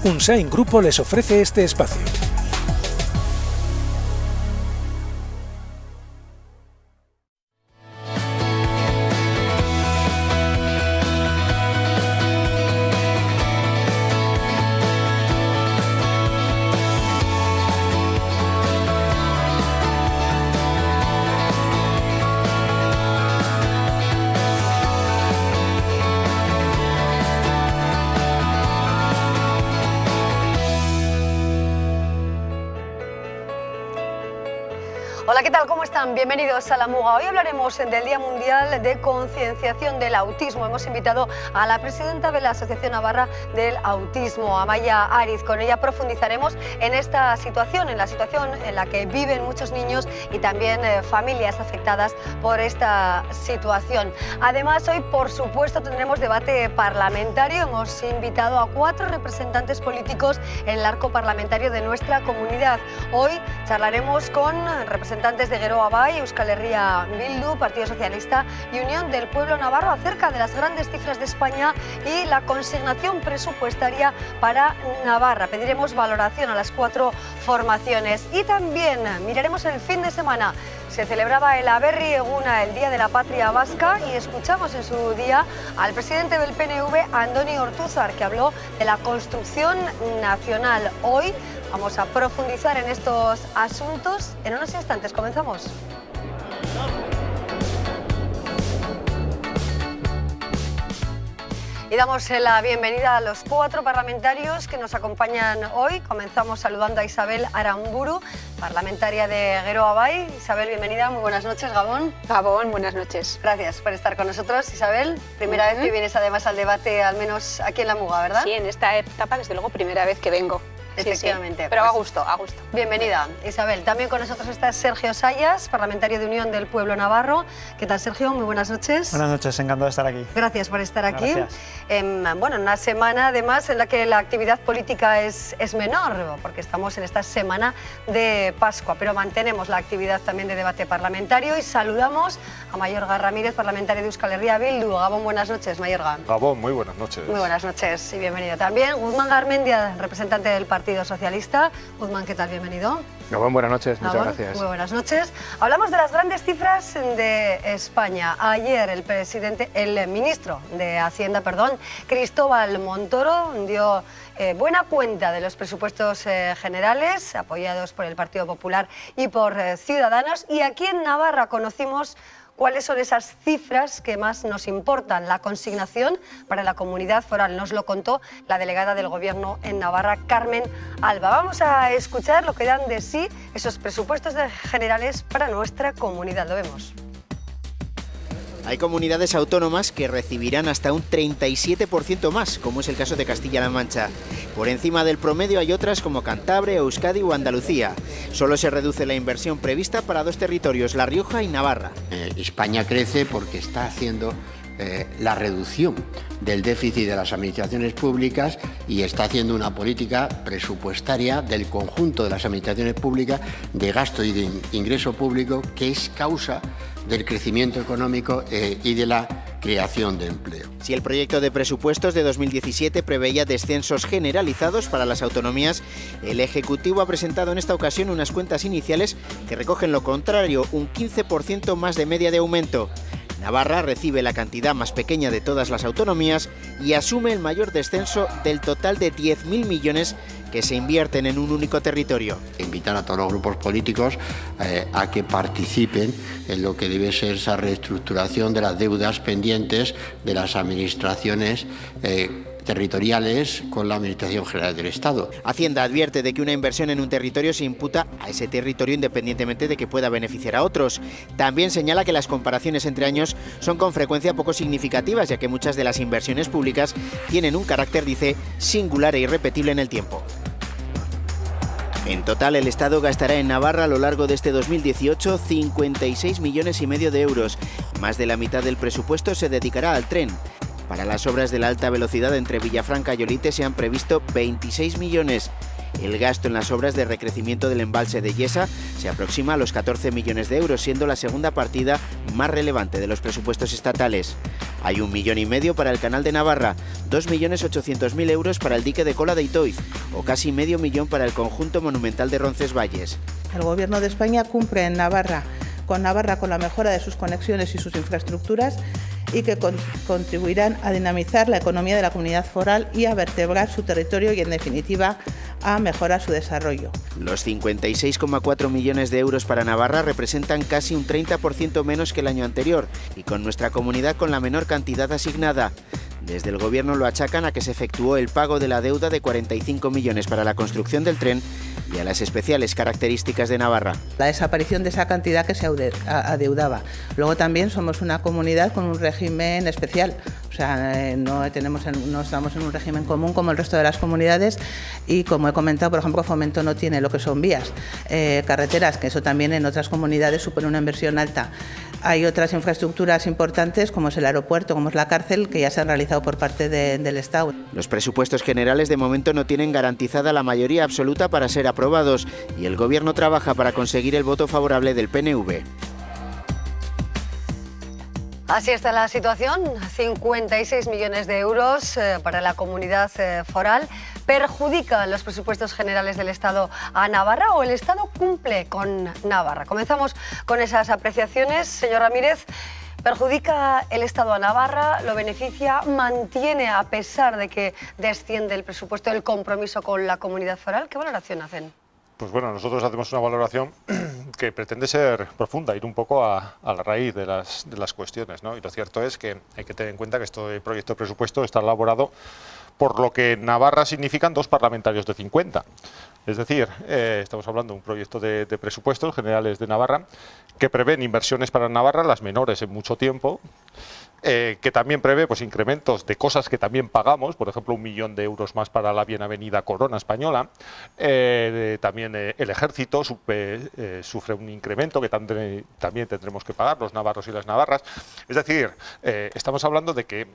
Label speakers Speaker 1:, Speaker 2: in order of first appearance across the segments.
Speaker 1: Unsain Grupo les ofrece este espacio.
Speaker 2: Hola, ¿qué tal? ¿Cómo están? Bienvenidos a La Muga. Hoy hablaremos del Día Mundial de Concienciación del Autismo. Hemos invitado a la presidenta de la Asociación Navarra del Autismo, Amaia Ariz. Con ella profundizaremos en esta situación, en la situación en la que viven muchos niños y también familias afectadas por esta situación. Además, hoy, por supuesto, tendremos debate parlamentario. Hemos invitado a 4 representantes políticos en el arco parlamentario de nuestra comunidad. Hoy charlaremos con representantes de Geroa Bai, Euskal Herria Bildu, Partido Socialista y Unión del Pueblo Navarro acerca de las grandes cifras de España y la consignación presupuestaria para Navarra. Pediremos valoración a las 4 formaciones y también miraremos el fin de semana. Se celebraba el Aberri Eguna, el Día de la Patria Vasca, y escuchamos en su día al presidente del PNV, Andoni Ortuzar, que habló de la construcción nacional. Hoy vamos a profundizar en estos asuntos. En unos instantes comenzamos. Y damos la bienvenida a los 4 parlamentarios que nos acompañan hoy. Comenzamos saludando a Isabel Aramburu, parlamentaria de Geroa Bai. Isabel, bienvenida, muy buenas noches, Gabón.
Speaker 3: Gabón, buenas noches.
Speaker 2: Gracias por estar con nosotros, Isabel. Primera vez que vienes además al debate, al menos aquí en La Muga, ¿verdad?
Speaker 3: Sí, en esta etapa, desde luego, primera vez que vengo.
Speaker 2: Efectivamente.
Speaker 3: Sí. Pero pues, a gusto, a gusto.
Speaker 2: Bienvenida, Isabel. También con nosotros está Sergio Sayas, parlamentario de Unión del Pueblo Navarro. ¿Qué tal, Sergio? Muy buenas noches.
Speaker 4: Buenas noches, encantado de estar aquí.
Speaker 2: Gracias por estar aquí.
Speaker 4: Gracias.
Speaker 2: Bueno, una semana además en la que la actividad política es menor, porque estamos en esta semana de Pascua, pero mantenemos la actividad también de debate parlamentario y saludamos a Mayorga Ramírez, parlamentario de Euskal Herria Bildu. Gabón, buenas noches, Mayorga.
Speaker 5: Gabón, muy buenas noches.
Speaker 2: Muy buenas noches y bienvenido también. Guzmán Garmendia, representante del Partido Socialista. Guzmán, ¿qué tal? Bienvenido.
Speaker 5: Gabón, buenas noches, muchas
Speaker 2: Gabón,
Speaker 5: gracias.
Speaker 2: Muy buenas noches. Hablamos de las grandes cifras de España. Ayer el ministro de Hacienda, Cristóbal Montoro, dio buena cuenta de los presupuestos generales, apoyados por el Partido Popular y por Ciudadanos. Y aquí en Navarra conocimos cuáles son esas cifras que más nos importan. La consignación para la comunidad foral nos lo contó la delegada del Gobierno en Navarra, Carmen Alba. Vamos a escuchar lo que dan de sí esos presupuestos generales para nuestra comunidad. Lo vemos.
Speaker 6: Hay comunidades autónomas que recibirán hasta un 37% más, como es el caso de Castilla-La Mancha. Por encima del promedio hay otras como Cantabria, Euskadi o Andalucía. Solo se reduce la inversión prevista para 2 territorios, La Rioja y Navarra.
Speaker 7: España crece porque está haciendo la reducción del déficit de las administraciones públicas y está haciendo una política presupuestaria del conjunto de las administraciones públicas de gasto y de ingreso público que es causa del crecimiento económico y de la creación de empleo.
Speaker 6: Si el proyecto de presupuestos de 2017 preveía descensos generalizados para las autonomías, el Ejecutivo ha presentado en esta ocasión unas cuentas iniciales que recogen lo contrario, un 15% más de media de aumento. Navarra recibe la cantidad más pequeña de todas las autonomías y asume el mayor descenso del total de 10.000 millones que se invierten en un único territorio.
Speaker 7: Invitar a todos los grupos políticos a que participen en lo que debe ser esa reestructuración de las deudas pendientes de las administraciones territoriales con la Administración General del Estado.
Speaker 6: Hacienda advierte de que una inversión en un territorio se imputa a ese territorio independientemente de que pueda beneficiar a otros. También señala que las comparaciones entre años son con frecuencia poco significativas, ya que muchas de las inversiones públicas tienen un carácter, dice, singular e irrepetible en el tiempo. En total, el Estado gastará en Navarra a lo largo de este 2018 56,5 millones de euros. Más de la mitad del presupuesto se dedicará al tren. Para las obras de la alta velocidad entre Villafranca y Olite se han previsto 26 millones. El gasto en las obras de recrecimiento del embalse de Yesa se aproxima a los 14 millones de euros, siendo la segunda partida más relevante de los presupuestos estatales. Hay 1,5 millones para el Canal de Navarra, 2.800.000 euros para el dique de Cola de Itoiz o casi medio millón para el conjunto monumental de Roncesvalles.
Speaker 8: El Gobierno de España cumple en Navarra con la mejora de sus conexiones y sus infraestructuras y que contribuirán a dinamizar la economía de la comunidad foral y a vertebrar su territorio y, en definitiva, a mejorar su desarrollo.
Speaker 6: Los 56,4 millones de euros para Navarra representan casi un 30% menos que el año anterior y con nuestra comunidad con la menor cantidad asignada. Desde el Gobierno lo achacan a que se efectuó el pago de la deuda de 45 millones para la construcción del tren y a las especiales características de Navarra.
Speaker 8: La desaparición de esa cantidad que se adeudaba. Luego también somos una comunidad con un régimen especial, o sea, no estamos en un régimen común como el resto de las comunidades y, como he comentado, por ejemplo, Fomento no tiene lo que son vías, carreteras, que eso también en otras comunidades supone una inversión alta. Hay otras infraestructuras importantes como es el aeropuerto, como es la cárcel, que ya se han realizado por parte del Estado.
Speaker 6: Los presupuestos generales de momento no tienen garantizada la mayoría absoluta para ser aprobados y el Gobierno trabaja para conseguir el voto favorable del PNV.
Speaker 2: Así está la situación, 56 millones de euros para la comunidad foral. ¿Perjudican los presupuestos generales del Estado a Navarra o el Estado cumple con Navarra? Comenzamos con esas apreciaciones. Señor Ramírez, ¿perjudica el Estado a Navarra? ¿Lo beneficia? ¿Mantiene, a pesar de que desciende el presupuesto, el compromiso con la comunidad foral? ¿Qué valoración hacen?
Speaker 5: Pues bueno, nosotros hacemos una valoración que pretende ser profunda, ir un poco a la raíz de las cuestiones, ¿no? Y lo cierto es que hay que tener en cuenta que este proyecto de presupuesto está elaborado por lo que en Navarra significan 2 parlamentarios de 50. Es decir, estamos hablando de un proyecto de presupuestos generales de Navarra que prevén inversiones para Navarra, las menores en mucho tiempo, que también prevé pues, incrementos de cosas que también pagamos, por ejemplo, 1 millón de euros más para la bien avenida Corona Española. También el ejército sufre un incremento que también tendremos que pagar los navarros y las navarras. Es decir, estamos hablando de que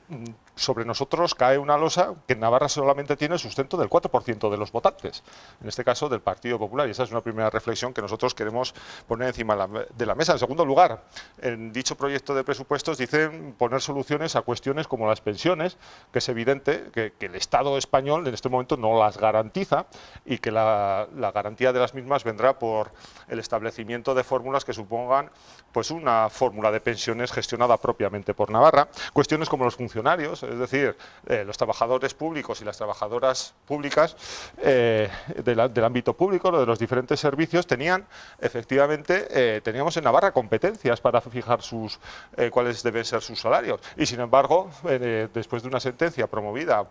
Speaker 5: sobre nosotros cae una losa que en Navarra solamente tiene el sustento del 4% de los votantes, en este caso del Partido Popular, y esa es una primera reflexión que nosotros queremos poner encima de la mesa. En segundo lugar, en dicho proyecto de presupuestos dicen poner soluciones a cuestiones como las pensiones, que es evidente que el Estado español en este momento no las garantiza y que la garantía de las mismas vendrá por el establecimiento de fórmulas que supongan pues una fórmula de pensiones gestionada propiamente por Navarra. Cuestiones como los funcionarios, es decir, los trabajadores públicos y las trabajadoras públicas del ámbito público, de los diferentes servicios, teníamos en Navarra competencias para fijar cuáles deben ser sus salarios. Y sin embargo, después de una sentencia promovida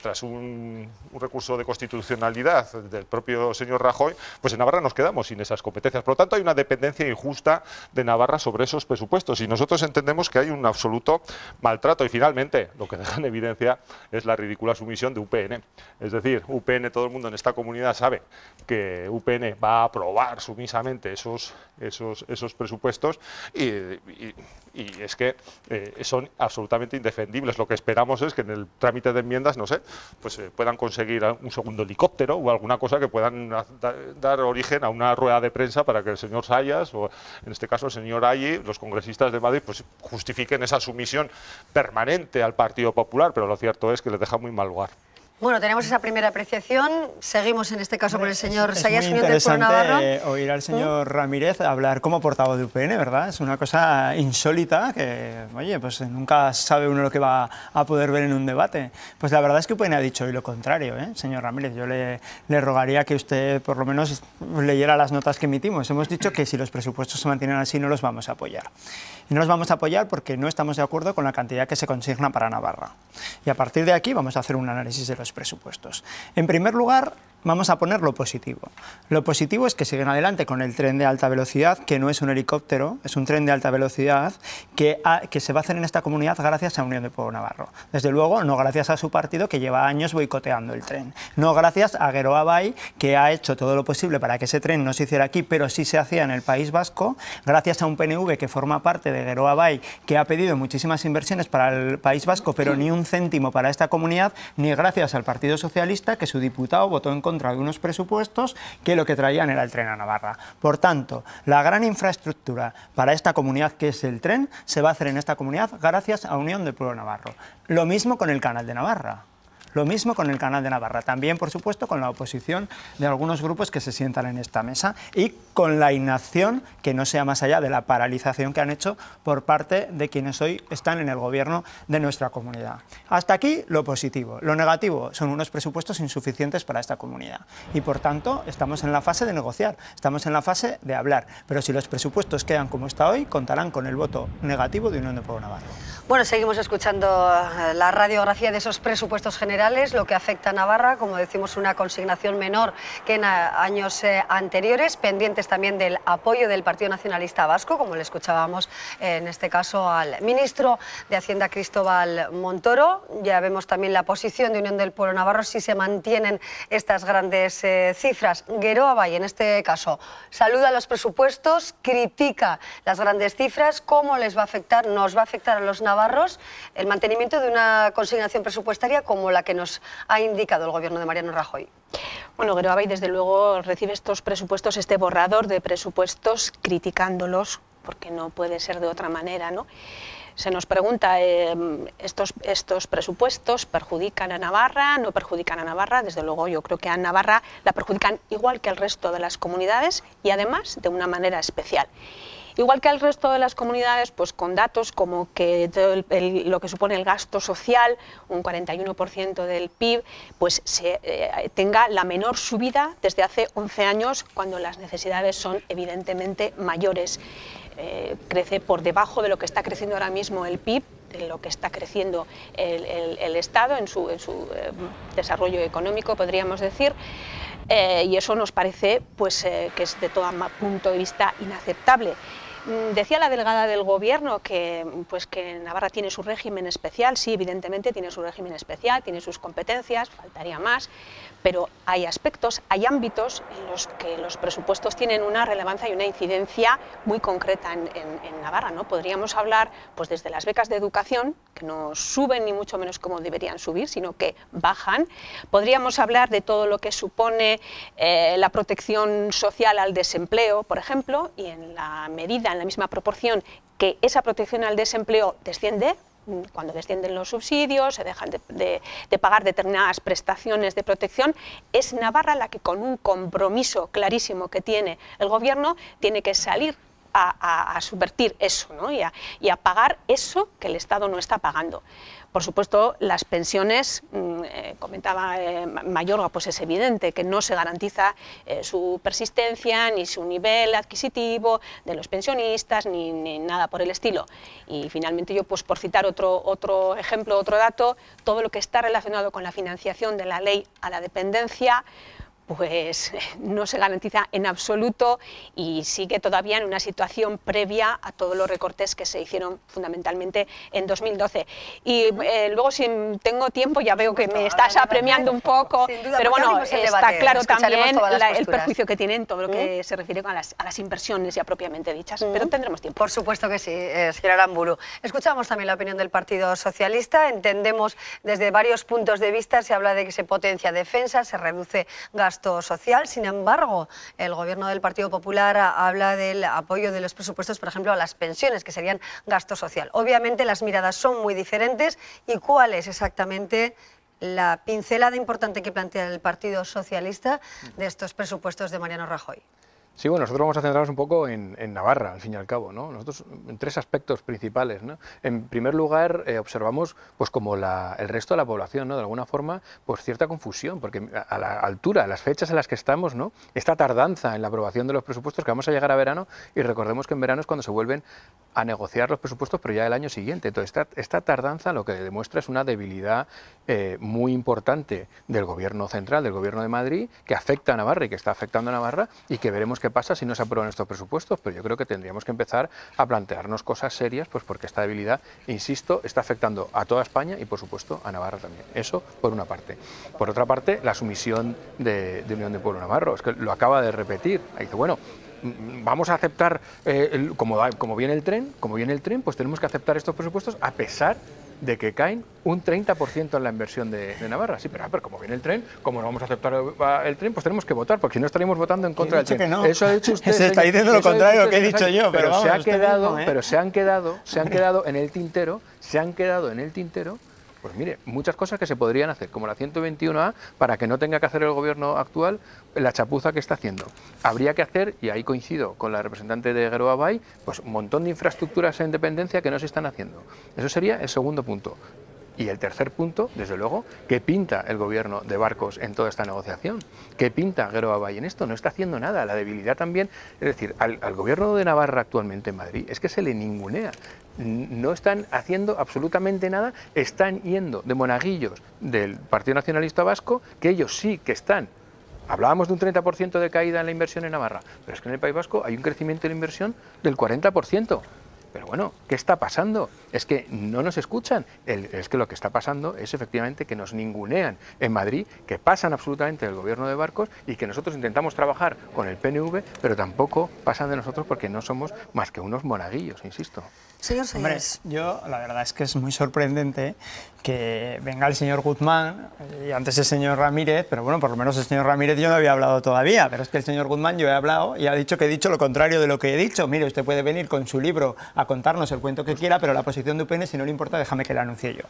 Speaker 5: tras un recurso de constitucionalidad del propio señor Rajoy, pues en Navarra nos quedamos sin esas competencias. Por lo tanto, hay una dependencia injusta de Navarra sobre esos presupuestos y nosotros entendemos que hay un absoluto maltrato. Y finalmente, lo que deja en evidencia es la ridícula sumisión de UPN. Es decir, UPN, todo el mundo en esta comunidad sabe que UPN va a aprobar sumisamente esos presupuestos y es que son absolutamente indefendibles. Lo que esperamos es que en el trámite de enmiendas, no sé, pues puedan conseguir un segundo helicóptero o alguna cosa que puedan dar origen a una rueda de prensa para que el señor Sayas o en este caso el señor Ayí, los congresistas de Madrid, pues justifiquen esa sumisión permanente al Partido Popular, pero lo cierto es que les deja muy mal lugar.
Speaker 2: Bueno, tenemos esa primera apreciación. Seguimos en este caso con el señor Sayas.
Speaker 4: Es muy interesante oír al señor Ramírez hablar como portavoz de UPN, ¿verdad? Es una cosa insólita que, oye, pues nunca sabe uno lo que va a poder ver en un debate. Pues la verdad es que UPN ha dicho hoy lo contrario, señor Ramírez. Yo le rogaría que usted por lo menos leyera las notas que emitimos. Hemos dicho que si los presupuestos se mantienen así no los vamos a apoyar. Y no los vamos a apoyar porque no estamos de acuerdo con la cantidad que se consigna para Navarra. Y a partir de aquí vamos a hacer un análisis de los presupuestos. En primer lugar, vamos a poner lo positivo. Lo positivo es que siguen adelante con el tren de alta velocidad, que no es un helicóptero, es un tren de alta velocidad que se va a hacer en esta comunidad gracias a Unión del Pueblo Navarro. Desde luego, no gracias a su partido, que lleva años boicoteando el tren. No gracias a Geroa Bai, que ha hecho todo lo posible para que ese tren no se hiciera aquí, pero sí se hacía en el País Vasco. Gracias a un PNV que forma parte de Geroa Bai, que ha pedido muchísimas inversiones para el País Vasco, pero ni un céntimo para esta comunidad, ni gracias al Partido Socialista, que su diputado votó en contra contra de unos presupuestos que lo que traían era el tren a Navarra. Por tanto, la gran infraestructura para esta comunidad, que es el tren, se va a hacer en esta comunidad gracias a Unión del Pueblo Navarro. Lo mismo con el Canal de Navarra. Lo mismo con el Canal de Navarra, también por supuesto con la oposición de algunos grupos que se sientan en esta mesa y con la inacción que no sea más allá de la paralización que han hecho por parte de quienes hoy están en el gobierno de nuestra comunidad. Hasta aquí lo positivo. Lo negativo son unos presupuestos insuficientes para esta comunidad y por tanto estamos en la fase de negociar, estamos en la fase de hablar, pero si los presupuestos quedan como está hoy, contarán con el voto negativo de Unión del Pueblo Navarro.
Speaker 2: Bueno, seguimos escuchando la radiografía de esos presupuestos generales, lo que afecta a Navarra, como decimos, una consignación menor que en años anteriores, pendientes también del apoyo del Partido Nacionalista Vasco, como le escuchábamos en este caso al ministro de Hacienda, Cristóbal Montoro. Ya vemos también la posición de Unión del Pueblo Navarro, si se mantienen estas grandes cifras. Geroa Bai, en este caso, saluda los presupuestos, critica las grandes cifras. ¿Cómo les va a afectar? ¿Nos va a afectar a los navarros el mantenimiento de una consignación presupuestaria como la que nos ha indicado el gobierno de Mariano Rajoy?
Speaker 3: Bueno, Geroa Bai desde luego recibe estos presupuestos, este borrador de presupuestos, criticándolos, porque no puede ser de otra manera, ¿no? Se nos pregunta, ¿estos presupuestos perjudican a Navarra? ¿No perjudican a Navarra? Desde luego yo creo que a Navarra la perjudican igual que al resto de las comunidades y además de una manera especial. Igual que al resto de las comunidades, pues con datos como que lo que supone el gasto social, un 41% del PIB, pues tenga la menor subida desde hace 11 años, cuando las necesidades son evidentemente mayores. Crece por debajo de lo que está creciendo ahora mismo el PIB, de lo que está creciendo el Estado en su desarrollo económico, podríamos decir. Y eso nos parece pues, que es de todo punto de vista inaceptable. Decía la delegada del Gobierno que Navarra tiene su régimen especial. Sí, evidentemente tiene su régimen especial, tiene sus competencias, faltaría más, pero hay aspectos, hay ámbitos en los que los presupuestos tienen una relevancia y una incidencia muy concreta en Navarra, ¿no? Podríamos hablar pues, desde las becas de educación, que no suben ni mucho menos como deberían subir, sino que bajan. Podríamos hablar de todo lo que supone la protección social al desempleo, por ejemplo, y en la medida, en la misma proporción que esa protección al desempleo desciende, cuando descienden los subsidios, se dejan de pagar determinadas prestaciones de protección, es Navarra la que, con un compromiso clarísimo que tiene el Gobierno, tiene que salir a subvertir eso, ¿no? y a pagar eso que el Estado no está pagando. Por supuesto, las pensiones, comentaba Mayorga, pues es evidente que no se garantiza su persistencia ni su nivel adquisitivo de los pensionistas ni nada por el estilo. Y finalmente yo, pues por citar otro ejemplo, otro dato, todo lo que está relacionado con la financiación de la ley a la dependencia, pues no se garantiza en absoluto y sigue todavía en una situación previa a todos los recortes que se hicieron fundamentalmente en 2012. Y luego, si tengo tiempo, ya veo que me estás apremiando un poco, pero bueno, está claro también el perjuicio que tienen todo lo que se refiere a las inversiones ya propiamente dichas, pero tendremos tiempo.
Speaker 2: Por supuesto que sí, señora Aramburu. Escuchamos también la opinión del Partido Socialista, entendemos desde varios puntos de vista, se habla de que se potencia defensa, se reduce gasto social. Sin embargo, el Gobierno del Partido Popular habla del apoyo de los presupuestos, por ejemplo, a las pensiones, que serían gasto social. Obviamente las miradas son muy diferentes. ¿Y cuál es exactamente la pincelada importante que plantea el Partido Socialista de estos presupuestos de Mariano Rajoy?
Speaker 9: Sí, bueno, nosotros vamos a centrarnos un poco en Navarra, al fin y al cabo, ¿no? Nosotros en tres aspectos principales, ¿no? En primer lugar, observamos, pues como el resto de la población, ¿no? De alguna forma, pues cierta confusión, porque a la altura, a las fechas en las que estamos, ¿no? Esta tardanza en la aprobación de los presupuestos, que vamos a llegar a verano, y recordemos que en verano es cuando se vuelven a negociar los presupuestos, pero ya el año siguiente. Entonces, esta tardanza lo que demuestra es una debilidad muy importante del Gobierno central, del Gobierno de Madrid, que afecta a Navarra y que está afectando a Navarra, y que veremos qué pasa si no se aprueban estos presupuestos, pero yo creo que tendríamos que empezar a plantearnos cosas serias, pues porque esta debilidad, insisto, está afectando a toda España y por supuesto a Navarra también. Eso por una parte. Por otra parte, la sumisión de Unión del Pueblo Navarro, es que lo acaba de repetir, dice, bueno, vamos a aceptar, como viene el tren, pues tenemos que aceptar estos presupuestos a pesar de que caen un 30% en la inversión de Navarra. Sí, pero como viene el tren, como no vamos a aceptar el tren, pues tenemos que votar, porque si no estaríamos votando en contra del tren.
Speaker 4: Que no.
Speaker 9: Eso ha dicho usted.
Speaker 4: Se está diciendo lo contrario a lo que he dicho yo, pero vamos,
Speaker 9: se han quedado en el tintero, pues mire, muchas cosas que se podrían hacer, como la 121A, para que no tenga que hacer el gobierno actual la chapuza que está haciendo. Habría que hacer, y ahí coincido con la representante de Geroa Bai, pues un montón de infraestructuras en dependencia que no se están haciendo. Eso sería el segundo punto. Y el tercer punto, desde luego, ¿qué pinta el gobierno de Barcos en toda esta negociación? ¿Qué pinta Geroa Bai en esto? No está haciendo nada. La debilidad también, es decir, al gobierno de Navarra actualmente en Madrid es que se le ningunea. No están haciendo absolutamente nada, están yendo de monaguillos del Partido Nacionalista Vasco, que ellos sí que están. Hablábamos de un 30% de caída en la inversión en Navarra, pero es que en el País Vasco hay un crecimiento de la inversión del 40%. Pero bueno, ¿qué está pasando? Es que no nos escuchan. Es que lo que está pasando es efectivamente que nos ningunean en Madrid, que pasan absolutamente del gobierno de Barcos y que nosotros intentamos trabajar con el PNV, pero tampoco pasan de nosotros porque no somos más que unos monaguillos, insisto.
Speaker 2: Señor Sayas.
Speaker 4: Hombre, yo la verdad es que es muy sorprendente que venga el señor Guzmán y antes el señor Ramírez, pero bueno, por lo menos el señor Ramírez yo no había hablado todavía, pero es que el señor Guzmán yo he hablado y ha dicho que he dicho lo contrario de lo que he dicho. Mire, usted puede venir con su libro a contarnos el cuento que quiera, pero la posición de UPN, si no le importa, déjame que la anuncie yo.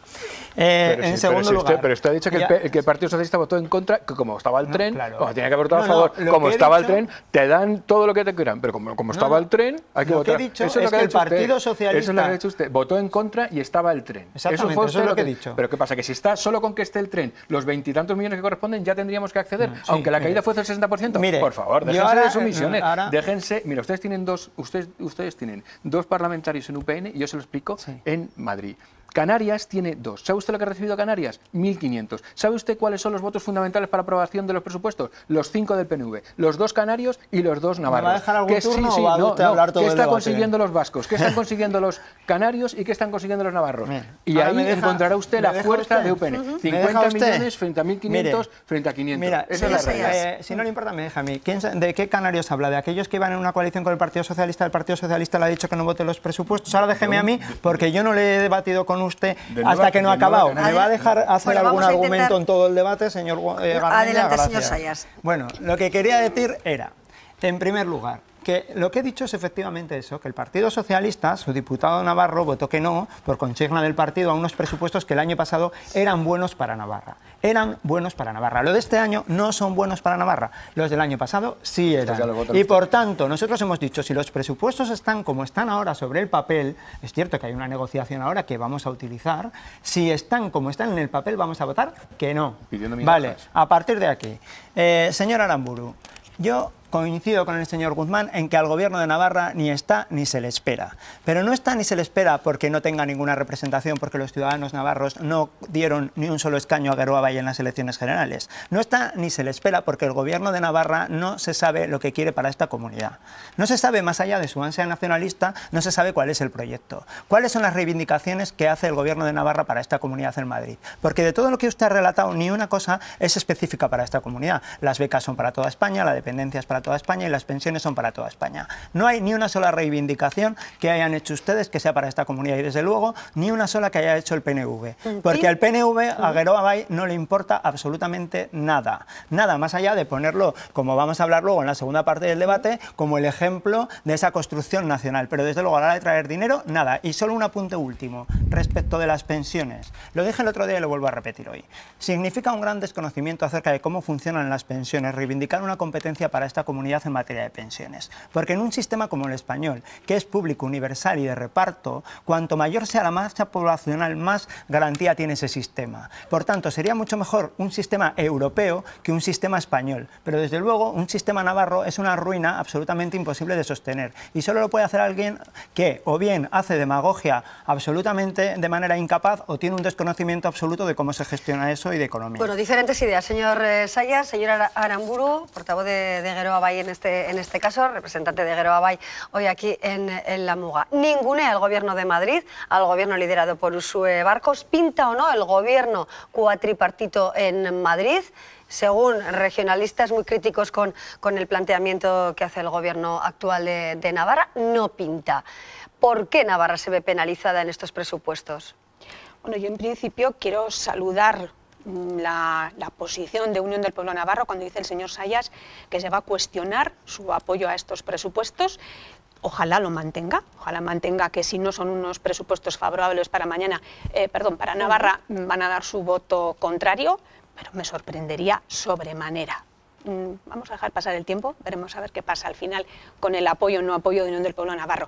Speaker 4: En segundo lugar...
Speaker 9: Pero usted ha dicho que el Partido Socialista votó en contra, que como estaba el tren, como tenía que haber votado a favor, como estaba el tren, te dan todo lo que te quieran, pero como estaba el tren, hay que votar.
Speaker 4: Lo que he dicho es que el Partido Socialista...
Speaker 9: Eso es lo que ha dicho usted. Votó en contra y estaba el tren.
Speaker 4: Exactamente, eso es lo que he dicho.
Speaker 9: Pero ¿qué pasa? Que si está solo con que esté el tren, los 20 y tantos millones que corresponden, ya tendríamos que acceder, aunque la caída fuese el 60%.
Speaker 4: Mire,
Speaker 9: por favor, déjense de sumisiones. Déjense, mira, ustedes tienen dos parlamentarios en UPN y yo se lo explico en Madrid. Canarias tiene 2. ¿Sabe usted lo que ha recibido Canarias? 1.500. ¿Sabe usted cuáles son los votos fundamentales para aprobación de los presupuestos? Los 5 del PNV. Los 2 canarios y los 2 navarros.
Speaker 4: ¿Me va a dejar algún turno o va a usted hablar todo el debate?
Speaker 9: ¿Qué están consiguiendo los vascos? ¿Qué están consiguiendo los canarios? ¿Y qué están consiguiendo los navarros? Y ahí encontrará usted la fuerza de UPN. 50 millones frente a 1.500 frente a 500.
Speaker 4: Mira, esa es la realidad. Si no le importa, me deja a mí. ¿De qué canarios habla? ¿De aquellos que iban en una coalición con el Partido Socialista? El Partido Socialista le ha dicho que no vote los presupuestos. Ahora déjeme a mí, porque yo no le he debatido con usted hasta que no ha acabado. ¿Me va a dejar hacer algún argumento en todo el debate, señor Garmendia?
Speaker 2: Adelante,
Speaker 4: gracias.
Speaker 2: señor Sayas.
Speaker 4: Bueno, lo que quería decir era, en primer lugar, que lo que he dicho es efectivamente eso, que el Partido Socialista, su diputado Navarro, votó que no, por consigna del partido, a unos presupuestos que el año pasado eran buenos para Navarra. Eran buenos para Navarra. Lo de este año no son buenos para Navarra. Los del año pasado sí eran. Y por tanto, nosotros hemos dicho, si los presupuestos están como están ahora sobre el papel, es cierto que hay una negociación ahora que vamos a utilizar, si están como están en el papel, vamos a votar que no. Vale, a partir de aquí. Señor Aramburu, yo coincido con el señor Guzmán en que al gobierno de Navarra ni está ni se le espera. Pero no está ni se le espera porque no tenga ninguna representación, porque los ciudadanos navarros no dieron ni un solo escaño a Geroa Bai en las elecciones generales. No está ni se le espera porque el gobierno de Navarra no se sabe lo que quiere para esta comunidad. No se sabe, más allá de su ansia nacionalista, no se sabe cuál es el proyecto. ¿Cuáles son las reivindicaciones que hace el gobierno de Navarra para esta comunidad en Madrid? Porque de todo lo que usted ha relatado, ni una cosa es específica para esta comunidad. Las becas son para toda España, la dependencia es para toda España y las pensiones son para toda España. No hay ni una sola reivindicación que hayan hecho ustedes que sea para esta comunidad y desde luego ni una sola que haya hecho el PNV. Porque al PNV, a Geroa Bai, no le importa absolutamente nada. Nada más allá de ponerlo, como vamos a hablar luego en la segunda parte del debate, como el ejemplo de esa construcción nacional. Pero desde luego a la hora de traer dinero, nada. Y solo un apunte último respecto de las pensiones. Lo dije el otro día y lo vuelvo a repetir hoy. Significa un gran desconocimiento acerca de cómo funcionan las pensiones reivindicar una competencia para esta comunidad en materia de pensiones. Porque en un sistema como el español, que es público, universal y de reparto, cuanto mayor sea la masa poblacional, más garantía tiene ese sistema. Por tanto, sería mucho mejor un sistema europeo que un sistema español. Pero desde luego, un sistema navarro es una ruina absolutamente imposible de sostener. Y solo lo puede hacer alguien que o bien hace demagogia absolutamente de manera incapaz o tiene un desconocimiento absoluto de cómo se gestiona eso y de economía.
Speaker 2: Bueno, diferentes ideas. Señor Sayas, señor Aramburu, portavoz de Geroa Bai en este caso, representante de Geroa Bai hoy aquí en la Muga. Ningunea el gobierno de Madrid, al gobierno liderado por Uxue Barcos. ¿Pinta o no el gobierno cuatripartito en Madrid? Según regionalistas muy críticos con el planteamiento que hace el gobierno actual de Navarra, no pinta. ¿Por qué Navarra se ve penalizada en estos presupuestos?
Speaker 3: Bueno, yo en principio quiero saludar la posición de Unión del Pueblo Navarro cuando dice el señor Sayas que se va a cuestionar su apoyo a estos presupuestos. Ojalá lo mantenga, ojalá mantenga que si no son unos presupuestos favorables para para Navarra, van a dar su voto contrario, pero me sorprendería sobremanera. Vamos a dejar pasar el tiempo, veremos a ver qué pasa al final con el apoyo o no apoyo de Unión del Pueblo Navarro.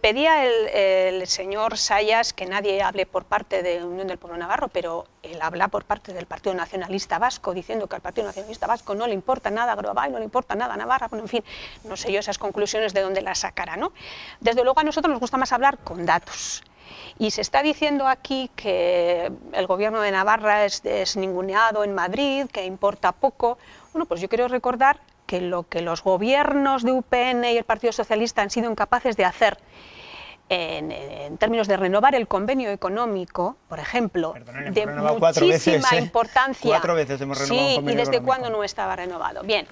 Speaker 3: Pedía el señor Sayas que nadie hable por parte de Unión del Pueblo Navarro, pero él habla por parte del Partido Nacionalista Vasco, diciendo que al Partido Nacionalista Vasco no le importa nada Groabay, no le importa nada Navarra, bueno, en fin, no sé yo esas conclusiones de dónde las sacará, ¿no? Desde luego a nosotros nos gusta más hablar con datos. Y se está diciendo aquí que el gobierno de Navarra es ninguneado en Madrid, que importa poco. Bueno, pues yo quiero recordar que lo que los gobiernos de UPN y el Partido Socialista han sido incapaces de hacer en términos de renovar el convenio económico, por ejemplo, de muchísima importancia.
Speaker 4: 4 veces hemos renovado un convenio
Speaker 3: ¿Y desde
Speaker 4: económico?
Speaker 3: cuándo no estaba renovado? Bien.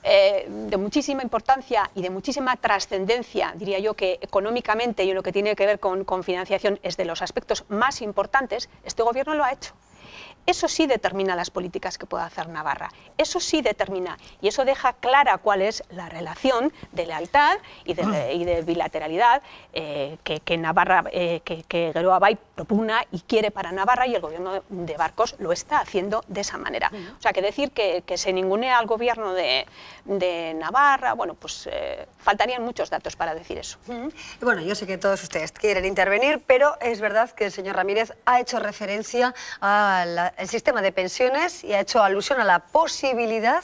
Speaker 3: De muchísima importancia y de muchísima trascendencia, diría yo que económicamente y en lo que tiene que ver con financiación es de los aspectos más importantes, este gobierno lo ha hecho. Eso sí determina las políticas que pueda hacer Navarra, eso sí determina y eso deja clara cuál es la relación de lealtad y de bilateralidad que Navarra, que Groabay propugna y quiere para Navarra, y el gobierno de Barcos lo está haciendo de esa manera. O sea, que decir que se ningunea al gobierno de Navarra, bueno, pues faltarían muchos datos para decir eso.
Speaker 2: Y bueno, yo sé que todos ustedes quieren intervenir, pero es verdad que el señor Ramírez ha hecho referencia al sistema de pensiones y ha hecho alusión a la posibilidad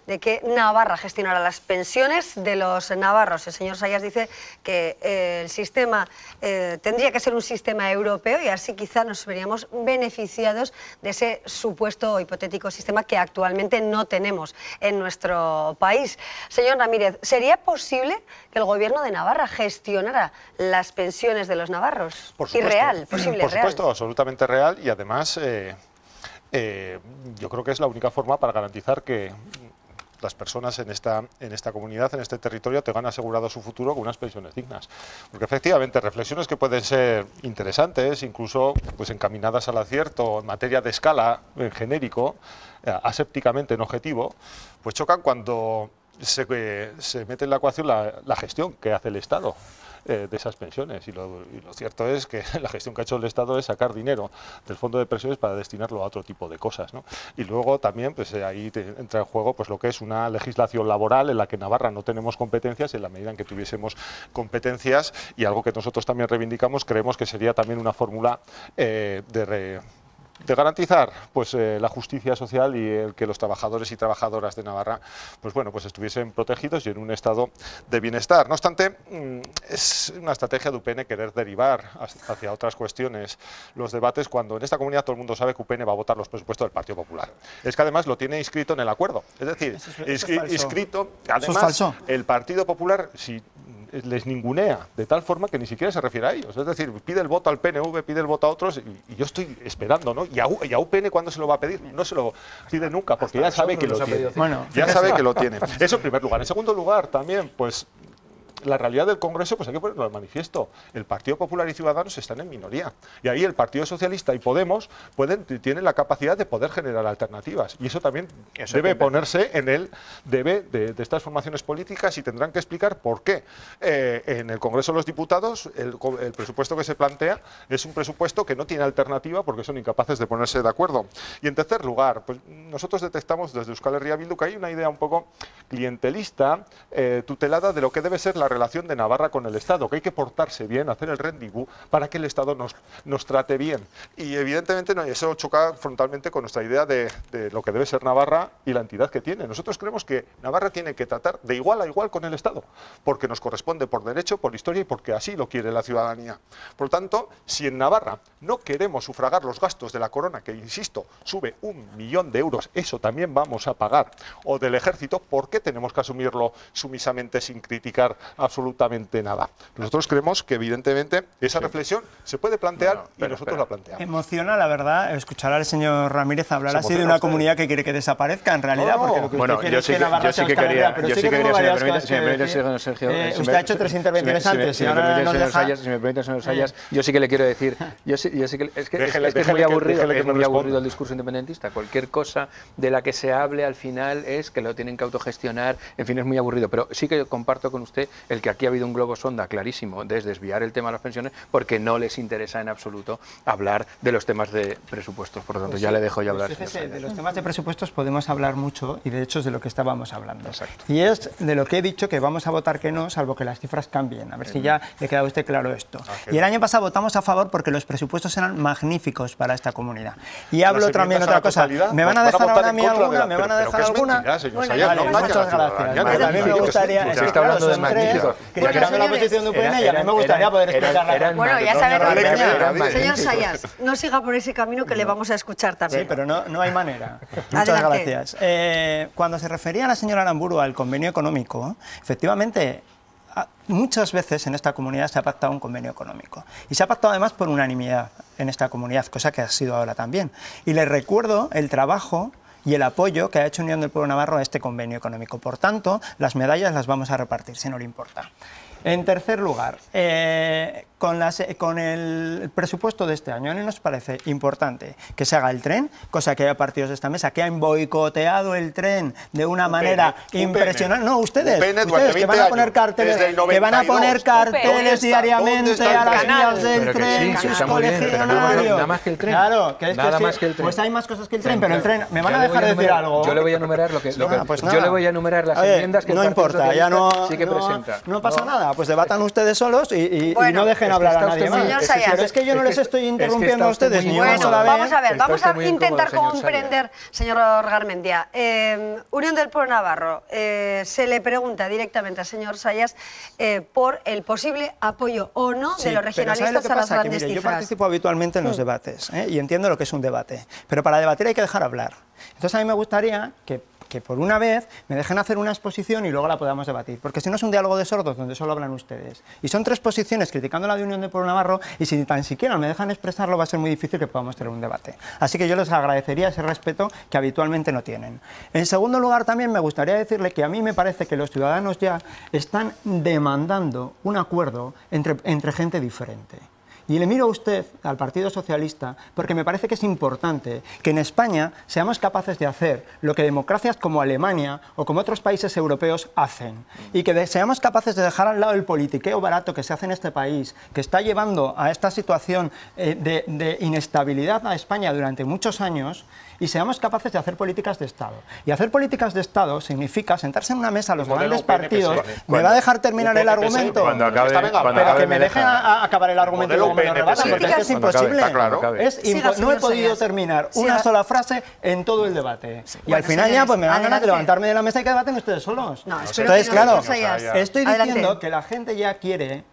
Speaker 2: de que Navarra gestionara las pensiones de los navarros. El señor Sayas dice que el sistema tendría que ser un sistema europeo y así quizá nos veríamos beneficiados de ese supuesto hipotético sistema que actualmente no tenemos en nuestro país. Señor Ramírez, ¿sería posible que el gobierno de Navarra gestionara las pensiones de los navarros?
Speaker 5: Por supuesto,
Speaker 2: Irreal, posible,
Speaker 5: por supuesto,
Speaker 2: real.
Speaker 5: absolutamente real, y además yo creo que es la única forma para garantizar que las personas en esta comunidad, en este territorio, tengan asegurado su futuro con unas pensiones dignas. Porque efectivamente, reflexiones que pueden ser interesantes, incluso pues encaminadas al acierto en materia de escala, en genérico, asépticamente en objetivo, pues chocan cuando se mete en la ecuación la gestión que hace el Estado de esas pensiones, y lo cierto es que la gestión que ha hecho el Estado es sacar dinero del fondo de pensiones para destinarlo a otro tipo de cosas, ¿no? Y luego también pues ahí entra en juego pues lo que es una legislación laboral en la que en Navarra no tenemos competencias. En la medida en que tuviésemos competencias, y algo que nosotros también reivindicamos, creemos que sería también una fórmula de garantizar pues la justicia social y el que los trabajadores y trabajadoras de Navarra pues bueno, pues estuviesen protegidos y en un estado de bienestar. No obstante, es una estrategia de UPN querer derivar hacia otras cuestiones los debates, cuando en esta comunidad todo el mundo sabe que UPN va a votar los presupuestos del Partido Popular. Es que además lo tiene inscrito en el acuerdo, es decir, inscrito, además el Partido Popular, si les ningunea de tal forma que ni siquiera se refiere a ellos, es decir, pide el voto al PNV, pide el voto a otros, y yo estoy esperando, ¿no? ¿Y a UPN cuándo se lo va a pedir? No se lo pide nunca, porque ya sabe que lo tiene. Bueno, ya sabe que lo tiene. Eso en primer lugar. En segundo lugar, también, pues la realidad del Congreso, pues hay que ponerlo de manifiesto. El Partido Popular y Ciudadanos están en minoría. Y ahí el Partido Socialista y Podemos tienen la capacidad de poder generar alternativas. Y eso también debe ponerse en el debe de estas formaciones políticas, y tendrán que explicar por qué en el Congreso de los Diputados el presupuesto que se plantea es un presupuesto que no tiene alternativa porque son incapaces de ponerse de acuerdo. Y en tercer lugar, pues nosotros detectamos desde Euskal Herria Bildu que hay una idea un poco clientelista, tutelada de lo que debe ser la relación de Navarra con el Estado, que hay que portarse bien, hacer el rendezvous para que el Estado nos trate bien. Y evidentemente eso choca frontalmente con nuestra idea de lo que debe ser Navarra y la entidad que tiene. Nosotros creemos que Navarra tiene que tratar de igual a igual con el Estado, porque nos corresponde por derecho, por historia y porque así lo quiere la ciudadanía. Por lo tanto, si en Navarra no queremos sufragar los gastos de la corona, que insisto, sube 1 millón de euros, eso también vamos a pagar, o del ejército, ¿por qué tenemos que asumirlo sumisamente sin criticar absolutamente nada. Nosotros creemos que evidentemente esa reflexión se puede plantear y nosotros la planteamos.
Speaker 4: Emociona, la verdad, escuchar al señor Ramírez hablar así de una comunidad que quiere que desaparezca, en realidad, porque lo que usted quiere es que Navarra se quería, pero sí que tengo varias cosas que decir. Usted ha hecho 3 intervenciones antes,
Speaker 9: si me permite, señor Sayas, yo sí que le quiero decir, es muy aburrido el discurso independentista. Cualquier cosa de la que se hable al final es que lo tienen que autogestionar, en fin, es muy aburrido. Pero sí que comparto con usted el que aquí ha habido un globo sonda clarísimo de desviar el tema de las pensiones porque no les interesa en absoluto hablar de los temas de presupuestos. Por lo tanto, ya le dejo ya hablar.
Speaker 4: Fíjese, de los temas de presupuestos podemos hablar mucho y de hecho es de lo que estábamos hablando.
Speaker 9: Exacto.
Speaker 4: Y es de lo que he dicho que vamos a votar que no, salvo que las cifras cambien. A ver si ya le queda a usted claro esto. Y el año pasado votamos a favor porque los presupuestos eran magníficos para esta comunidad. Y hablo también otra cosa. ¿Me van a dejar ahora a mí alguna? ¿Me van a dejar alguna? Muchas gracias. A mí me gustaría...
Speaker 9: Está hablando de magníficos.
Speaker 4: Criticando la posición de UPN y a mí me gustaría poder explicarla.
Speaker 2: Bueno, ya saben, señor Sayas, no siga por ese camino que le vamos a escuchar también.
Speaker 4: Sí, pero no hay manera. Muchas gracias. Cuando se refería la señora Aramburu al convenio económico, efectivamente, muchas veces en esta comunidad se ha pactado un convenio económico. Y se ha pactado además por unanimidad en esta comunidad, cosa que ha sido ahora también. Y les recuerdo el trabajo y el apoyo que ha hecho Unión del Pueblo Navarro a este convenio económico. Por tanto, las medallas las vamos a repartir, si no le importa. En tercer lugar, con el presupuesto de este año, a mí nos parece importante que se haga el tren, cosa que haya partidos de esta mesa que han boicoteado el tren de una manera impresionante. No, ustedes que van a poner carteles, diariamente a las vías del tren, sus colegionarios.
Speaker 9: Nada más que el tren.
Speaker 4: Claro, nada más que el tren. Pues hay más cosas que el tren, pero el tren, ¿me van a dejar decir algo?
Speaker 9: Yo le voy a enumerar yo le voy a enumerar las enmiendas que el Partido Socialista sí que presenta.
Speaker 4: No pasa nada, pues debatan ustedes solos y no dejen hablar a nadie más. Pero es que yo no les estoy interrumpiendo a ustedes ni una sola vez.
Speaker 2: Vamos a ver, vamos a intentar comprender, señor Garmendia. Unión del Pueblo Navarro, se le pregunta directamente al señor Sayas por el posible apoyo o no de los regionalistas a las grandes cifras.
Speaker 4: Yo participo habitualmente en los debates y entiendo lo que es un debate, pero para debatir hay que dejar hablar. Entonces a mí me gustaría que por una vez me dejen hacer una exposición y luego la podamos debatir, porque si no es un diálogo de sordos donde solo hablan ustedes. Y son 3 posiciones criticando la de Unión del Pueblo Navarro y si tan siquiera me dejan expresarlo va a ser muy difícil que podamos tener un debate. Así que yo les agradecería ese respeto que habitualmente no tienen. En segundo lugar también me gustaría decirle que a mí me parece que los ciudadanos ya están demandando un acuerdo entre gente diferente. Y le miro a usted, al Partido Socialista, porque me parece que es importante que en España seamos capaces de hacer lo que democracias como Alemania o como otros países europeos hacen. Y que seamos capaces de dejar al lado el politiqueo barato que se hace en este país, que está llevando a esta situación de inestabilidad a España durante muchos años, y seamos capaces de hacer políticas de Estado. Y hacer políticas de Estado significa sentarse en una mesa a los grandes partidos. ¿Me va a ¿Me va a dejar terminar el argumento? Pero que me dejen acabar el argumento y luego me lo rebatan, porque es que es imposible. No he podido terminar una sola frase en todo el debate. Y al final ya pues me dan ganas de levantarme de la mesa y que debaten ustedes solos. Entonces, claro, estoy diciendo que la gente ya quiere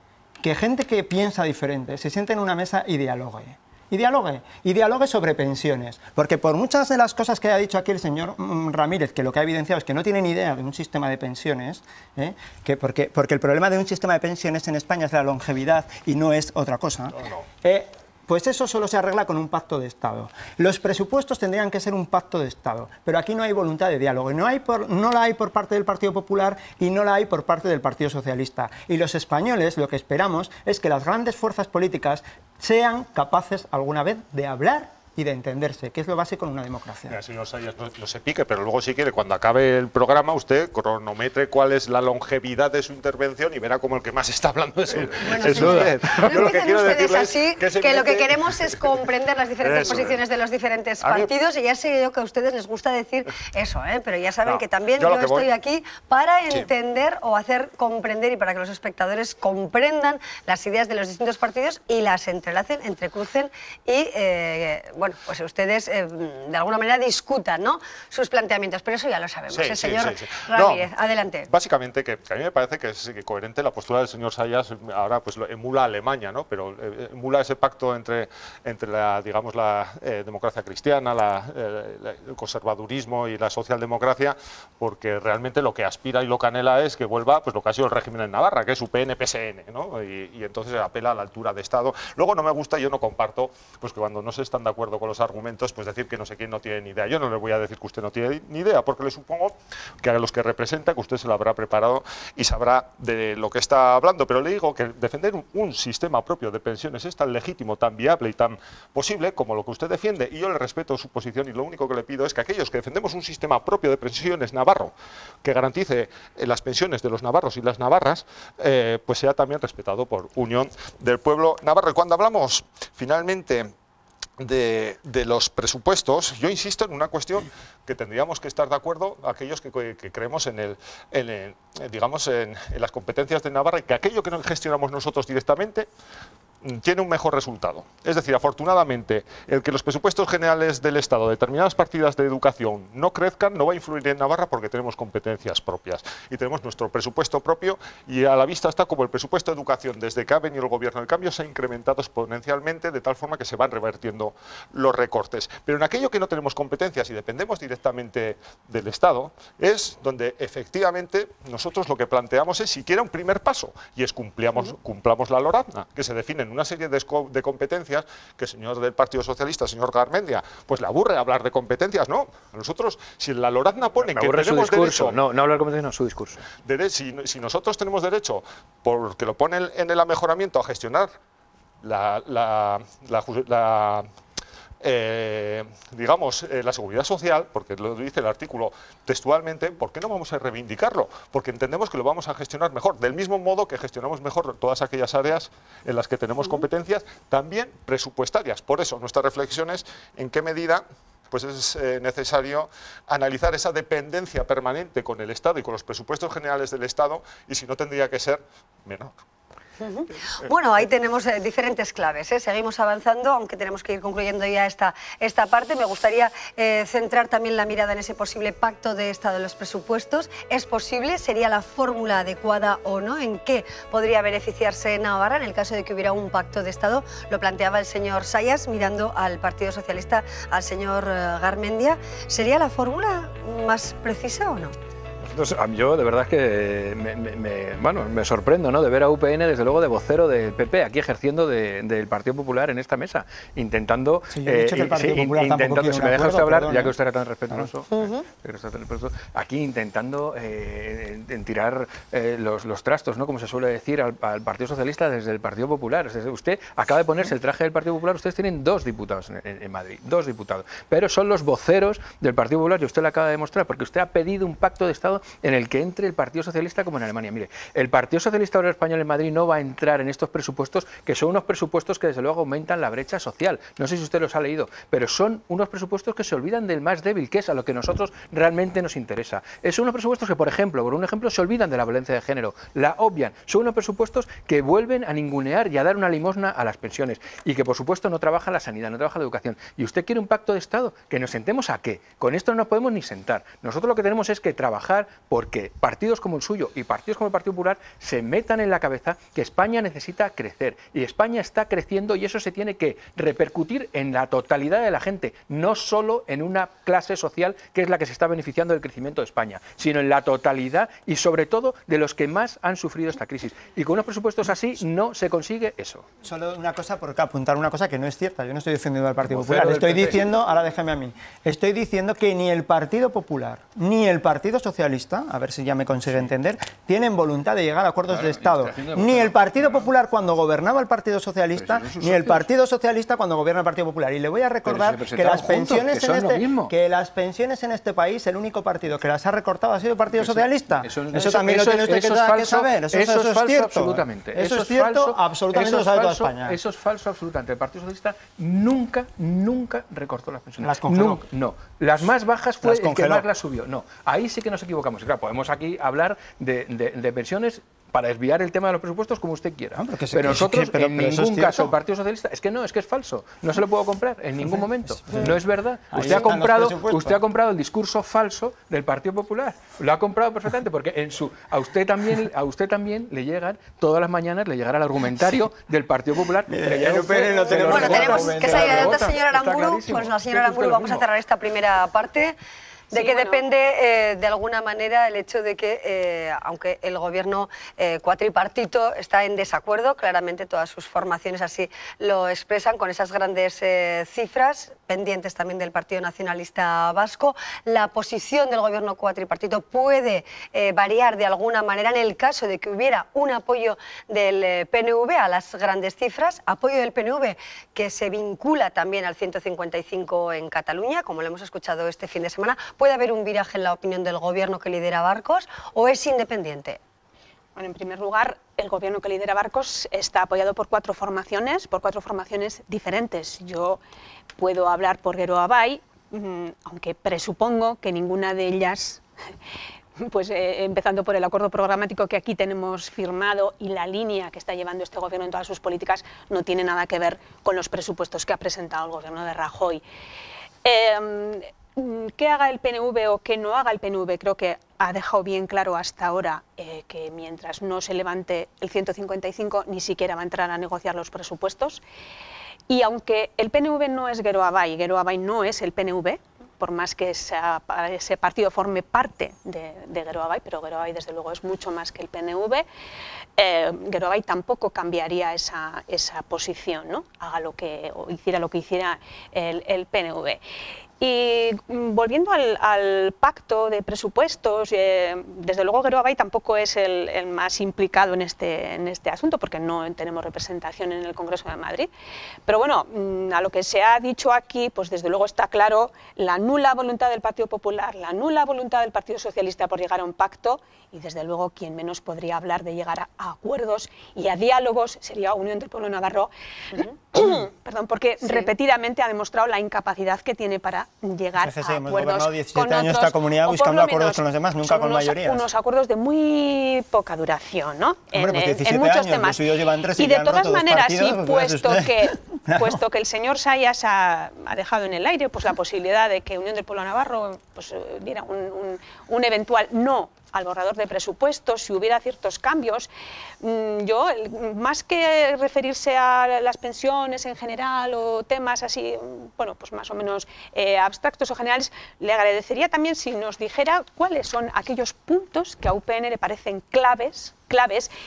Speaker 4: que gente que piensa diferente se siente en una mesa y dialogue. Y dialogue sobre pensiones, porque por muchas de las cosas que ha dicho aquí el señor Ramírez, que lo que ha evidenciado es que no tiene ni idea de un sistema de pensiones, porque el problema de un sistema de pensiones en España es la longevidad y no es otra cosa, pues eso solo se arregla con un pacto de Estado. Los presupuestos tendrían que ser un pacto de Estado, pero aquí no hay voluntad de diálogo, no la hay por parte del Partido Popular y no la hay por parte del Partido Socialista. Y los españoles lo que esperamos es que las grandes fuerzas políticas sean capaces alguna vez de hablar y de entenderse, que es lo básico en una democracia.
Speaker 5: Mira, señor Sayas, no se pique, pero luego si quiere, cuando acabe el programa, usted cronometre cuál es la longevidad de su intervención y verá como el que más está hablando es usted.
Speaker 2: No lo que quiero decirles así, que lo que queremos es comprender las diferentes posiciones de los diferentes partidos, y ya sé yo que a ustedes les gusta decir eso, pero ya saben que también yo estoy aquí para entender o hacer comprender y para que los espectadores comprendan las ideas de los distintos partidos y las entrelacen, entrecrucen y bueno, pues ustedes de alguna manera discutan, ¿no?, sus planteamientos, pero eso ya lo sabemos.
Speaker 5: Sí,
Speaker 2: Señor
Speaker 5: sí.
Speaker 2: Ramírez,
Speaker 5: No,
Speaker 2: adelante.
Speaker 5: Básicamente, que a mí me parece que es coherente la postura del señor Sayas, ahora pues emula a Alemania, ¿no?, pero emula ese pacto entre la, digamos, la democracia cristiana, el conservadurismo y la socialdemocracia, porque realmente lo que aspira y lo que anhela es que vuelva pues lo que ha sido el régimen en Navarra, que es UPN-PSN, ¿no?, y entonces apela a la altura de Estado. Luego no me gusta, yo no comparto, pues que cuando no se están de acuerdo con los argumentos, pues decir que no sé quién no tiene ni idea. Yo no le voy a decir que usted no tiene ni idea, porque le supongo que a los que representa, que usted se lo habrá preparado y sabrá de lo que está hablando, pero le digo que defender un sistema propio de pensiones es tan legítimo, tan viable y tan posible como lo que usted defiende, y yo le respeto su posición, y lo único que le pido es que aquellos que defendemos un sistema propio de pensiones navarro, que garantice las pensiones de los navarros y las navarras, pues sea también respetado por Unión del Pueblo Navarro. Y cuando hablamos finalmente de los presupuestos, yo insisto en una cuestión que tendríamos que estar de acuerdo aquellos que creemos digamos en las competencias de Navarra, y que aquello que no gestionamos nosotros directamente tiene un mejor resultado. Es decir, afortunadamente, el que los presupuestos generales del Estado, determinadas partidas de educación, no crezcan, no va a influir en Navarra, porque tenemos competencias propias y tenemos nuestro presupuesto propio, y a la vista está como el presupuesto de educación, desde que ha venido el gobierno del cambio, se ha incrementado exponencialmente, de tal forma que se van revertiendo los recortes. Pero en aquello que no tenemos competencias y dependemos directamente del Estado, es donde efectivamente nosotros lo que planteamos es siquiera un primer paso, y es cumplamos la Lorazna, que se define en una serie de competencias que el señor del Partido Socialista, señor Garmendia, pues le aburre hablar de competencias. No, a nosotros, si la Lorazna pone que tenemos derecho...
Speaker 9: No hablar de competencias, no, su discurso.
Speaker 5: Si nosotros tenemos derecho, porque lo pone en el amejoramiento, a gestionar digamos, la seguridad social, porque lo dice el artículo textualmente, ¿por qué no vamos a reivindicarlo? Porque entendemos que lo vamos a gestionar mejor, del mismo modo que gestionamos mejor todas aquellas áreas en las que tenemos competencias, también presupuestarias. Por eso, nuestra reflexión es en qué medida pues es necesario analizar esa dependencia permanente con el Estado y con los presupuestos generales del Estado, y si no, tendría que ser menor.
Speaker 2: Bueno, ahí tenemos diferentes claves, ¿eh? Seguimos avanzando, aunque tenemos que ir concluyendo ya esta parte. Me gustaría centrar también la mirada en ese posible pacto de Estado de los presupuestos. ¿Es posible? ¿Sería la fórmula adecuada o no? ¿En qué podría beneficiarse Navarra en el caso de que hubiera un pacto de Estado? Lo planteaba el señor Sayas, mirando al Partido Socialista, al señor Garmendia. ¿Sería la fórmula más precisa o no?
Speaker 9: Entonces, yo de verdad es que me sorprendo, ¿no?, de ver a UPN, desde luego, de vocero del PP, aquí ejerciendo del Partido Popular en esta mesa, intentando...
Speaker 4: Sí, yo he dicho que el Partido Popular tampoco quiere
Speaker 9: si
Speaker 4: un
Speaker 9: me deja
Speaker 4: acuerdo,
Speaker 9: usted hablar,
Speaker 4: perdón,
Speaker 9: ya que usted era tan respetuoso, aquí intentando tirar los trastos, ¿no?, como se suele decir, al Partido Socialista desde el Partido Popular. Usted acaba de ponerse el traje del Partido Popular, ustedes tienen 2 diputados en Madrid, 2 diputados, pero son los voceros del Partido Popular, y usted lo acaba de demostrar, porque usted ha pedido un pacto de Estado en el que entre el Partido Socialista como en Alemania. Mire, el Partido Socialista Obrero Español en Madrid no va a entrar en estos presupuestos, que son unos presupuestos que desde luego aumentan la brecha social. No sé si usted los ha leído, pero son unos presupuestos que se olvidan del más débil, que es a lo que a nosotros realmente nos interesa. Son unos presupuestos que, por un ejemplo, se olvidan de la violencia de género, la obvian. Son unos presupuestos que vuelven a ningunear y a dar una limosna a las pensiones, y que, por supuesto, no trabaja la sanidad, no trabaja la educación. ¿Y usted quiere un pacto de Estado? ¿Que nos sentemos a qué? Con esto no nos podemos ni sentar. Nosotros lo que tenemos es que trabajar porque partidos como el suyo y partidos como el Partido Popular se metan en la cabeza que España necesita crecer, y España está creciendo, y eso se tiene que repercutir en la totalidad de la gente, no solo en una clase social que es la que se está beneficiando del crecimiento de España, sino en la totalidad y sobre todo de los que más han sufrido esta crisis. Y con unos presupuestos así no se consigue eso.
Speaker 4: Solo una cosa, porque apuntar una cosa que no es cierta. Yo no estoy defendiendo al Partido Popular, estoy diciendo, ahora déjame a mí, estoy diciendo que ni el Partido Popular ni el Partido Socialista, a ver si ya me consigue entender, tienen voluntad de llegar a acuerdos de Estado. Ni el Partido Popular cuando gobernaba el Partido Socialista, ni el Partido Socialista cuando gobierna el Partido Popular. Y le voy a recordar que las pensiones en este país, el único partido que las ha recortado ha sido el Partido Socialista. Eso también lo tiene usted que saber. Eso es cierto.
Speaker 9: Absolutamente.
Speaker 4: Eso es cierto, absolutamente, lo sabe toda España.
Speaker 9: Eso es falso, absolutamente. El Partido Socialista nunca recortó las pensiones.
Speaker 4: Las congeló.
Speaker 9: No. Las más bajas fue el que más las subió. No. Ahí sí que nos equivocamos. Claro, podemos aquí hablar de pensiones para desviar el tema de los presupuestos como usted quiera.
Speaker 4: No,
Speaker 9: pero nosotros, en ningún caso, el Partido Socialista, es que es falso, no se lo puedo comprar en ningún momento, no es verdad. Usted ha comprado el discurso falso del Partido Popular, lo ha comprado perfectamente, porque a usted también le llegan, todas las mañanas le llegará el argumentario del Partido Popular.
Speaker 2: Bueno, tenemos que salir adelante, señora Aramburu. Pues la señora Aramburu, vamos a cerrar esta primera parte. ¿De qué depende, de alguna manera, el hecho de que, aunque el gobierno cuatripartito está en desacuerdo, claramente todas sus formaciones así lo expresan, con esas grandes cifras, pendientes también del Partido Nacionalista Vasco, la posición del gobierno cuatripartito puede variar de alguna manera en el caso de que hubiera un apoyo del PNV a las grandes cifras, apoyo del PNV que se vincula también al 155 en Cataluña, como lo hemos escuchado este fin de semana. ¿Puede haber un viraje en la opinión del gobierno que lidera Barcos o es independiente?
Speaker 3: Bueno, en primer lugar, el gobierno que lidera Barcos está apoyado por cuatro formaciones diferentes. Yo puedo hablar por Geroa Bai, aunque presupongo que ninguna de ellas, pues empezando por el acuerdo programático que aquí tenemos firmado y la línea que está llevando este gobierno en todas sus políticas, no tiene nada que ver con los presupuestos que ha presentado el gobierno de Rajoy. ¿Qué haga el PNV o qué no haga el PNV? Creo que ha dejado bien claro hasta ahora que mientras no se levante el 155 ni siquiera va a entrar a negociar los presupuestos. Y aunque el PNV no es Geroa Bai no es el PNV, por más que ese partido forme parte de Geroa Bai, pero Geroa Bai desde luego es mucho más que el PNV, Geroa Bai tampoco cambiaría esa posición, ¿no? Hiciera lo que hiciera el PNV. Y volviendo al pacto de presupuestos, desde luego Geroa Bai tampoco es el más implicado en este asunto, porque no tenemos representación en el Congreso de Madrid. Pero bueno, a lo que se ha dicho aquí, pues desde luego está claro la nula voluntad del Partido Popular, la nula voluntad del Partido Socialista por llegar a un pacto, y desde luego quien menos podría hablar de llegar a acuerdos y a diálogos sería Unión del Pueblo Navarro, perdón, porque repetidamente ha demostrado la incapacidad que tiene para llegar a acuerdos
Speaker 4: hemos gobernado 17
Speaker 3: con
Speaker 4: años
Speaker 3: otros,
Speaker 4: esta comunidad buscando acuerdos con los demás, nunca con mayorías.
Speaker 3: Unos acuerdos de muy poca duración, ¿no?
Speaker 4: Hombre, pues
Speaker 3: en muchos
Speaker 4: años,
Speaker 3: temas.
Speaker 4: Llevan 3
Speaker 3: y de todas maneras, sí,
Speaker 4: pues,
Speaker 3: puesto que el señor Sayas ha dejado en el aire pues la posibilidad de que Unión del Pueblo Navarro pues, diera un eventual no al borrador de presupuestos, si hubiera ciertos cambios, yo, más que referirse a las pensiones en general o temas así, bueno, pues más o menos abstractos o generales, le agradecería también si nos dijera cuáles son aquellos puntos que a UPN le parecen claves,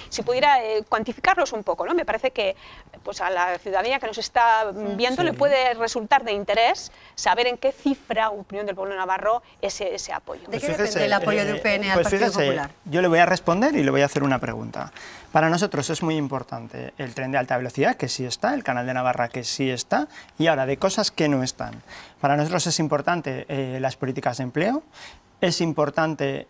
Speaker 3: si pudiera cuantificarlos un poco, ¿no? Me parece que pues a la ciudadanía que nos está viendo le puede resultar de interés saber en qué cifra Unión del Pueblo Navarro ese apoyo.
Speaker 2: ¿De qué depende el apoyo de UPN al Partido Popular?
Speaker 4: Yo le voy a responder y le voy a hacer una pregunta. Para nosotros es muy importante el tren de alta velocidad, que sí está, el Canal de Navarra, que sí está, y ahora de cosas que no están. Para nosotros es importante las políticas de empleo, es importante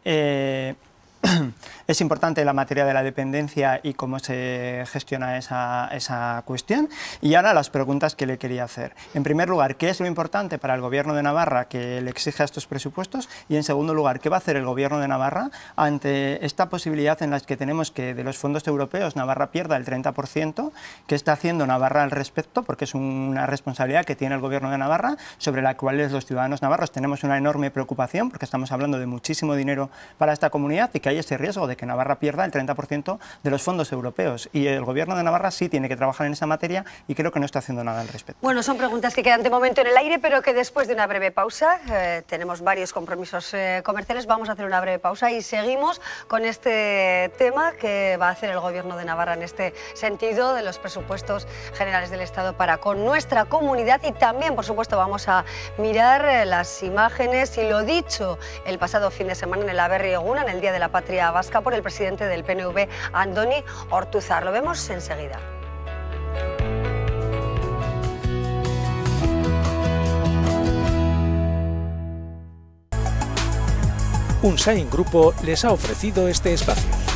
Speaker 4: la materia de la dependencia y cómo se gestiona esa cuestión. Y ahora las preguntas que le quería hacer. En primer lugar, ¿qué es lo importante para el Gobierno de Navarra que le exige a estos presupuestos? Y en segundo lugar, ¿qué va a hacer el Gobierno de Navarra ante esta posibilidad en la que tenemos que de los fondos europeos Navarra pierda el 30%? ¿Qué está haciendo Navarra al respecto? Porque es una responsabilidad que tiene el Gobierno de Navarra, sobre la cual los ciudadanos navarros tenemos una enorme preocupación, porque estamos hablando de muchísimo dinero para esta comunidad y que hay ese riesgo de que Navarra pierda el 30% de los fondos europeos. Y el Gobierno de Navarra sí tiene que trabajar en esa materia y creo que no está haciendo nada al respecto.
Speaker 2: Bueno, son preguntas que quedan de momento en el aire, pero que después de una breve pausa, tenemos varios compromisos comerciales, vamos a hacer una breve pausa y seguimos con este tema que va a hacer el Gobierno de Navarra en este sentido de los presupuestos generales del Estado para con nuestra comunidad, y también, por supuesto, vamos a mirar las imágenes y lo dicho el pasado fin de semana en el Aberri Eguna, en el Día de la Patria Vasca, por el presidente del PNV, Andoni Ortuzar. Lo vemos enseguida.
Speaker 1: Unsain Grupo les ha ofrecido este espacio.